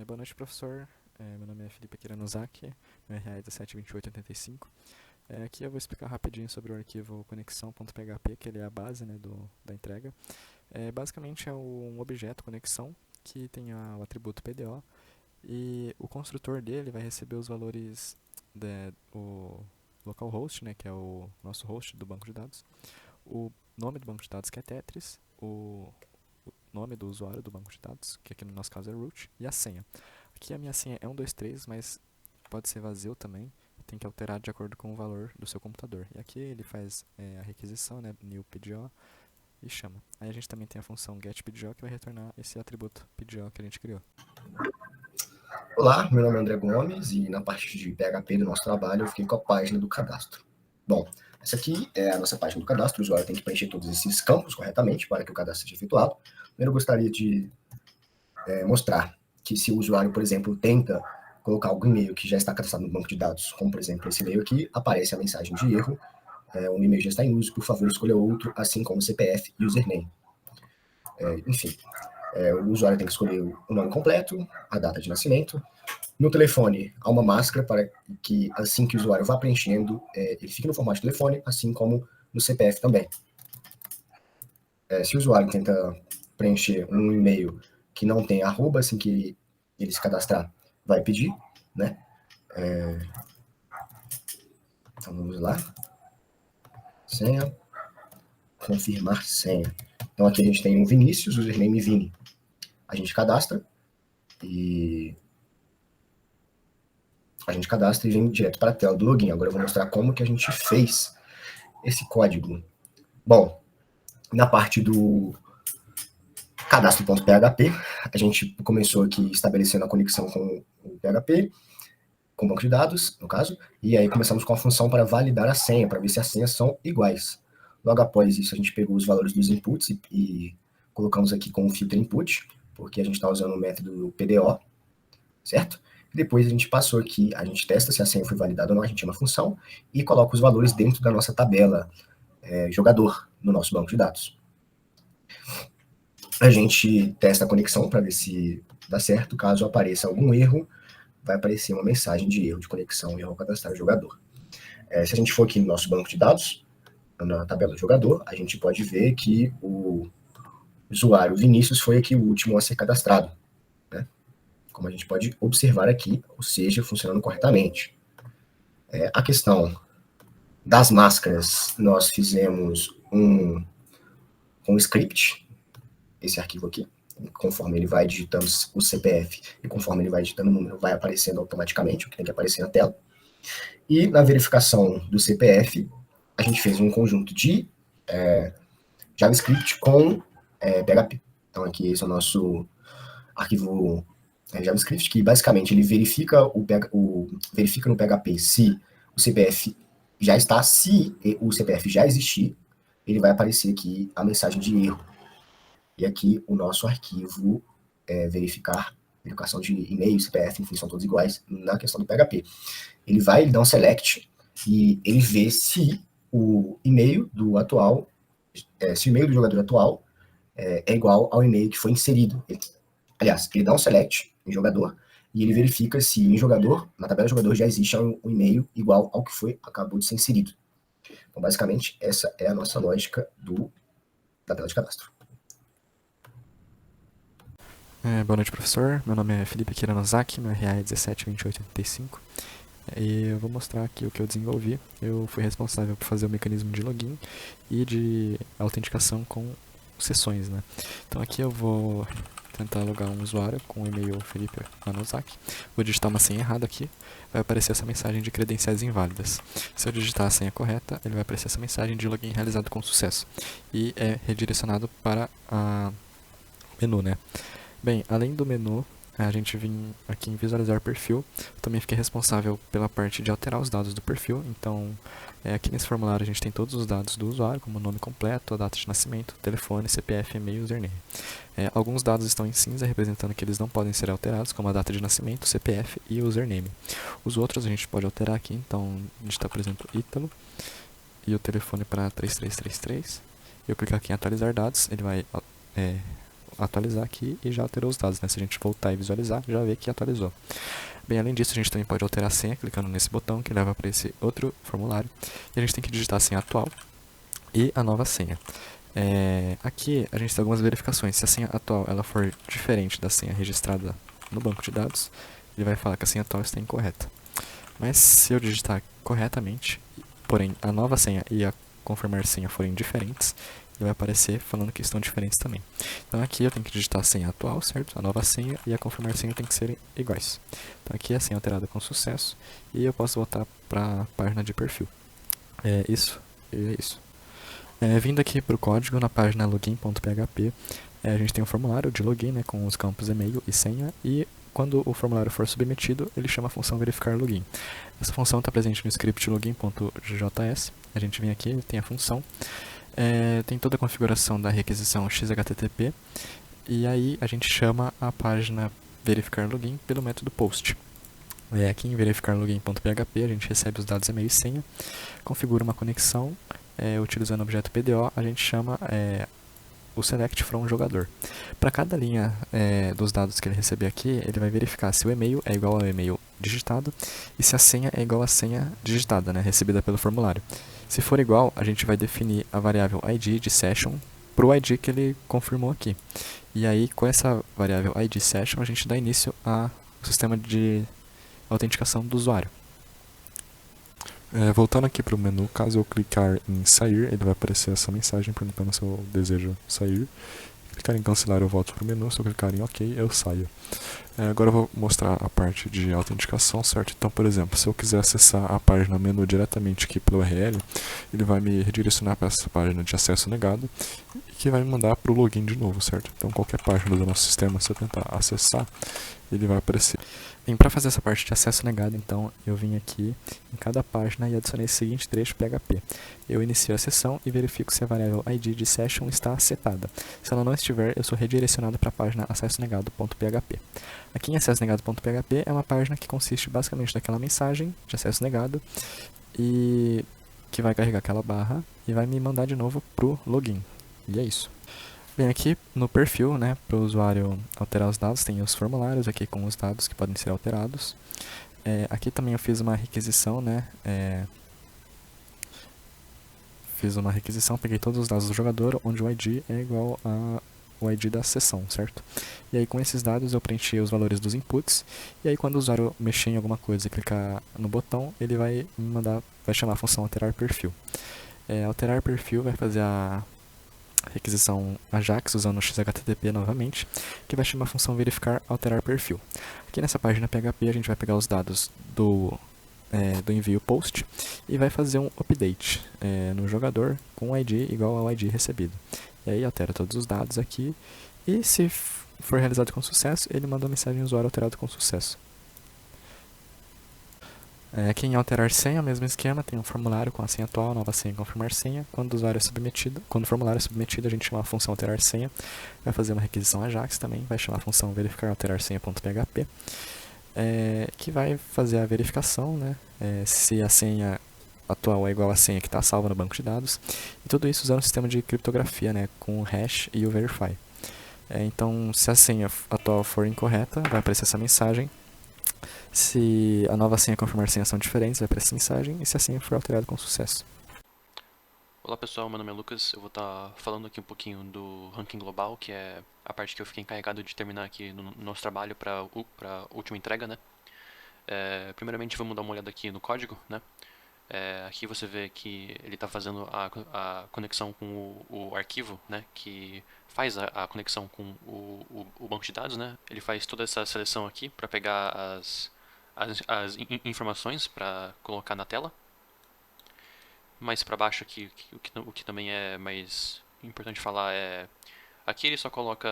Boa noite, professor. Meu nome é Felipe Kiranozaki, meu RA é 172885. Aqui eu vou explicar rapidinho sobre o arquivo conexão.php, que ele é a base, né, da entrega. Basicamente é um objeto conexão que tem o atributo PDO e o construtor dele vai receber os valores do localhost, né, que é o nosso host do banco de dados, o nome do banco de dados, que é Tetris, o nome do usuário do banco de dados, que aqui no nosso caso é root, e a senha. Aqui a minha senha é 123, mas pode ser vazio também. Tem que alterar de acordo com o valor do seu computador. E aqui ele faz a requisição, né, new PDO, e chama. Aí a gente também tem a função getPDO, que vai retornar esse atributo PDO que a gente criou. Olá, meu nome é André Gomes e na parte de PHP do nosso trabalho eu fiquei com a página do cadastro. Bom, essa aqui é a nossa página do cadastro, o usuário tem que preencher todos esses campos corretamente para que o cadastro seja efetuado. Primeiro eu gostaria de mostrar que se o usuário, por exemplo, tenta colocar algum e-mail que já está cadastrado no banco de dados, como por exemplo esse e-mail aqui, aparece a mensagem de erro, o e-mail já está em uso, por favor escolha outro, assim como CPF e username. Enfim, o usuário tem que escolher o nome completo, a data de nascimento. No telefone, há uma máscara para que, assim que o usuário vá preenchendo, ele fique no formato de telefone, assim como no CPF também. Se o usuário tenta preencher um e-mail que não tem arroba, assim que ele se cadastrar, vai pedir, né? Então vamos lá. Senha, confirmar senha. Então aqui a gente tem o Vinícius, username Vini. A gente cadastra e vem direto para a tela do login. Agora eu vou mostrar como que a gente fez esse código. Bom, na parte do cadastro.php, a gente começou aqui estabelecendo a conexão com o PHP, com o banco de dados, no caso, e aí começamos com a função para validar a senha, para ver se as senhas são iguais. Logo após isso, a gente pegou os valores dos inputs e colocamos aqui com o filtro input, porque a gente está usando o método PDO, certo? E depois a gente passou aqui, a gente testa se a senha foi validada ou não, a gente chama a função e coloca os valores dentro da nossa tabela jogador no nosso banco de dados. A gente testa a conexão para ver se dá certo. Caso apareça algum erro, vai aparecer uma mensagem de erro de conexão e erro cadastrar o jogador. Se a gente for aqui no nosso banco de dados, na tabela do jogador, a gente pode ver que o usuário Vinícius foi aqui o último a ser cadastrado, né? Como a gente pode observar aqui, ou seja, funcionando corretamente. A questão das máscaras, nós fizemos um script, esse arquivo aqui, conforme ele vai digitando o CPF e conforme ele vai digitando o número, vai aparecendo automaticamente o que tem que aparecer na tela. E na verificação do CPF, a gente fez um conjunto de JavaScript com PHP. Então aqui esse é o nosso arquivo JavaScript, que basicamente ele verifica, verifica no PHP se o CPF já está, se o CPF já existir, ele vai aparecer aqui a mensagem de erro. E aqui o nosso arquivo verificação de e-mail, CPF, enfim, são todos iguais na questão do PHP. Ele vai, ele dá um select e ele vê se o e-mail do atual, se o e-mail do jogador atual é igual ao e-mail que foi inserido. Aliás, ele dá um select em jogador e ele verifica se em jogador, na tabela do jogador, já existe um e-mail igual ao que acabou de ser inserido. Então, basicamente, essa é a nossa lógica da tela de cadastro. Boa noite, professor. Meu nome é Felipe Kiranozaki, meu RA é 172885. E eu vou mostrar aqui o que eu desenvolvi. Eu fui responsável por fazer o mecanismo de login e de autenticação com sessões, né? Então aqui eu vou tentar logar um usuário com o e-mail Felipe Kiranozaki. Vou digitar uma senha errada aqui, vai aparecer essa mensagem de credenciais inválidas. Se eu digitar a senha correta, ele vai aparecer essa mensagem de login realizado com sucesso. E é redirecionado para a menu, né? Bem, além do menu, a gente vem aqui em visualizar perfil. Eu também fiquei responsável pela parte de alterar os dados do perfil. Então, aqui nesse formulário a gente tem todos os dados do usuário, como o nome completo, a data de nascimento, telefone, CPF, e-mail, username. Alguns dados estão em cinza, representando que eles não podem ser alterados, como a data de nascimento, CPF e o username. Os outros a gente pode alterar aqui, então a gente está, por exemplo, Ítalo e o telefone para 3333. Eu clicar aqui em atualizar dados, ele vai atualizar aqui e já alterou os dados, né? Se a gente voltar e visualizar, já vê que atualizou. Bem, além disso, a gente também pode alterar a senha clicando nesse botão que leva para esse outro formulário. E a gente tem que digitar a senha atual e a nova senha. Aqui a gente tem algumas verificações. Se a senha atual ela for diferente da senha registrada no banco de dados, ele vai falar que a senha atual está incorreta. Mas se eu digitar corretamente, porém a nova senha e a confirmar senha forem diferentes, ele vai aparecer falando que estão diferentes também. Então aqui eu tenho que digitar a senha atual, certo? A nova senha e a confirmar senha tem que serem iguais. Então aqui a senha alterada com sucesso e eu posso voltar para a página de perfil. É isso. Vindo aqui para o código, na página login.php, a gente tem um formulário de login, né, com os campos e-mail e senha, e quando o formulário for submetido, ele chama a função verificar login. Essa função está presente no script login.js. A gente vem aqui, tem a função, tem toda a configuração da requisição XHTTP, e aí a gente chama a página verificar login pelo método post. Aqui em verificar login.php a gente recebe os dados e-mail e senha, configura uma conexão, utilizando o objeto PDO, a gente chama o select from jogador. Para cada linha dos dados que ele receber aqui, ele vai verificar se o e-mail é igual ao e-mail digitado e se a senha é igual à senha digitada, né, recebida pelo formulário. Se for igual, a gente vai definir a variável ID de session para o ID que ele confirmou aqui. E aí, com essa variável ID session, a gente dá início ao sistema de autenticação do usuário. Voltando aqui para o menu, caso eu clicar em sair, ele vai aparecer essa mensagem perguntando se eu desejo sair. Clicar em cancelar, eu volto para o menu. Se eu clicar em OK, eu saio. Agora eu vou mostrar a parte de autenticação, certo? Então, por exemplo, se eu quiser acessar a página menu diretamente aqui pelo URL, ele vai me redirecionar para essa página de acesso negado e que vai me mandar para o login de novo, certo? Então, qualquer página do nosso sistema, se eu tentar acessar, ele vai aparecer. Bem, para fazer essa parte de acesso negado, então, eu vim aqui em cada página e adicionei esse seguinte trecho PHP. Eu inicio a sessão e verifico se a variável ID de session está setada. Se ela não estiver, eu sou redirecionado para a página accessoNegado.php. Aqui em accessoNegado.php é uma página que consiste basicamente daquela mensagem de acesso negado e que vai carregar aquela barra e vai me mandar de novo para o login. E é isso. Bem, aqui no perfil, né, para o usuário alterar os dados, tem os formulários aqui com os dados que podem ser alterados. Aqui também eu fiz uma requisição, né, peguei todos os dados do jogador, onde o ID é igual ao ID da sessão, certo? E aí com esses dados eu preenchi os valores dos inputs, e aí quando o usuário mexer em alguma coisa e clicar no botão, ele vai chamar a função alterar perfil. Alterar perfil vai fazer a requisição Ajax usando o XHTTP novamente, que vai chamar a função verificar alterar perfil. Aqui nessa página PHP a gente vai pegar os dados do envio post e vai fazer um update no jogador com o ID igual ao ID recebido. E aí altera todos os dados aqui e se for realizado com sucesso, ele manda uma mensagem usuário alterado com sucesso. Aqui em alterar senha, o mesmo esquema, tem um formulário com a senha atual, nova senha e confirmar senha. Quando o formulário é submetido, a gente chama a função alterar senha, vai fazer uma requisição Ajax também, vai chamar a função verificar alterar senha.php, que vai fazer a verificação, né, se a senha atual é igual à senha que está salva no banco de dados, e tudo isso usando o sistema de criptografia, né, com o hash e o verify. Então, se a senha atual for incorreta, vai aparecer essa mensagem. Se a nova senha e confirmar senha são diferentes, vai aparecer mensagem, e se a senha for alterada com sucesso. Olá pessoal, meu nome é Lucas, eu vou estar falando aqui um pouquinho do ranking global, que é a parte que eu fiquei encarregado de terminar aqui no nosso trabalho para a última entrega, né? Primeiramente vamos dar uma olhada aqui no código, né? Aqui você vê que ele está fazendo a conexão com o arquivo, né? Que faz a conexão com o banco de dados, né? Ele faz toda essa seleção aqui para pegar as informações para colocar na tela. Mais para baixo aqui, o que também é mais importante falar é... Aqui ele só coloca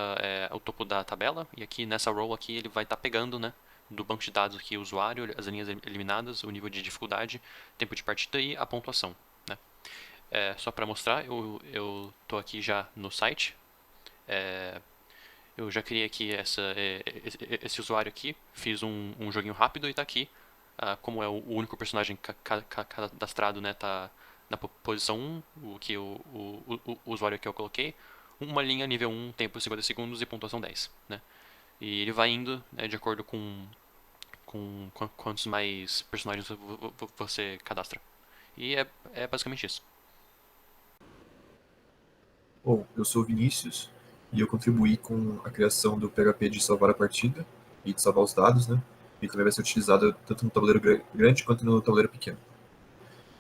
o topo da tabela, e aqui nessa row aqui ele vai estar pegando, né, do banco de dados aqui o usuário, as linhas eliminadas, o nível de dificuldade, tempo de partida e a pontuação, né. Só para mostrar, eu tô aqui já no site, eu já criei aqui esse usuário aqui, fiz um joguinho rápido e está aqui, como é o único personagem cadastrado, né, tá na posição 1, o usuário que eu coloquei. uma linha nível 1, tempo 50 segundos e pontuação 10, né? E ele vai indo, né, de acordo com quantos mais personagens você cadastra. E é basicamente isso. Bom, eu sou o Vinícius e eu contribuí com a criação do PHP de salvar a partida e de salvar os dados, né? E também vai ser utilizado tanto no tabuleiro grande quanto no tabuleiro pequeno.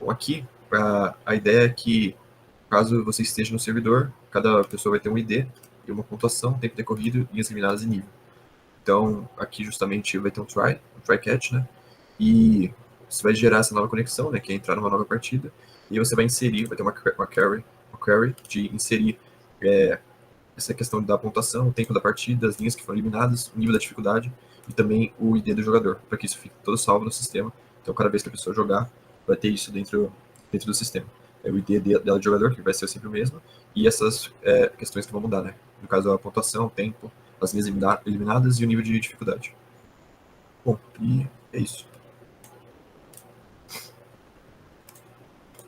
Bom, aqui a ideia é que, caso você esteja no servidor, cada pessoa vai ter um ID e uma pontuação, tempo decorrido, linhas eliminadas e nível. Então, aqui justamente vai ter um try catch, né? E você vai gerar essa nova conexão, né? Que é entrar numa nova partida. E você vai inserir, vai ter uma query de inserir essa questão da pontuação, o tempo da partida, as linhas que foram eliminadas, o nível da dificuldade e também o ID do jogador, para que isso fique todo salvo no sistema. Então, cada vez que a pessoa jogar, vai ter isso dentro do sistema. É o ID dela de jogador, que vai ser sempre o mesmo, e essas questões que vão mudar, né? No caso, a pontuação, o tempo, as linhas eliminadas e o nível de dificuldade. Bom, e é isso.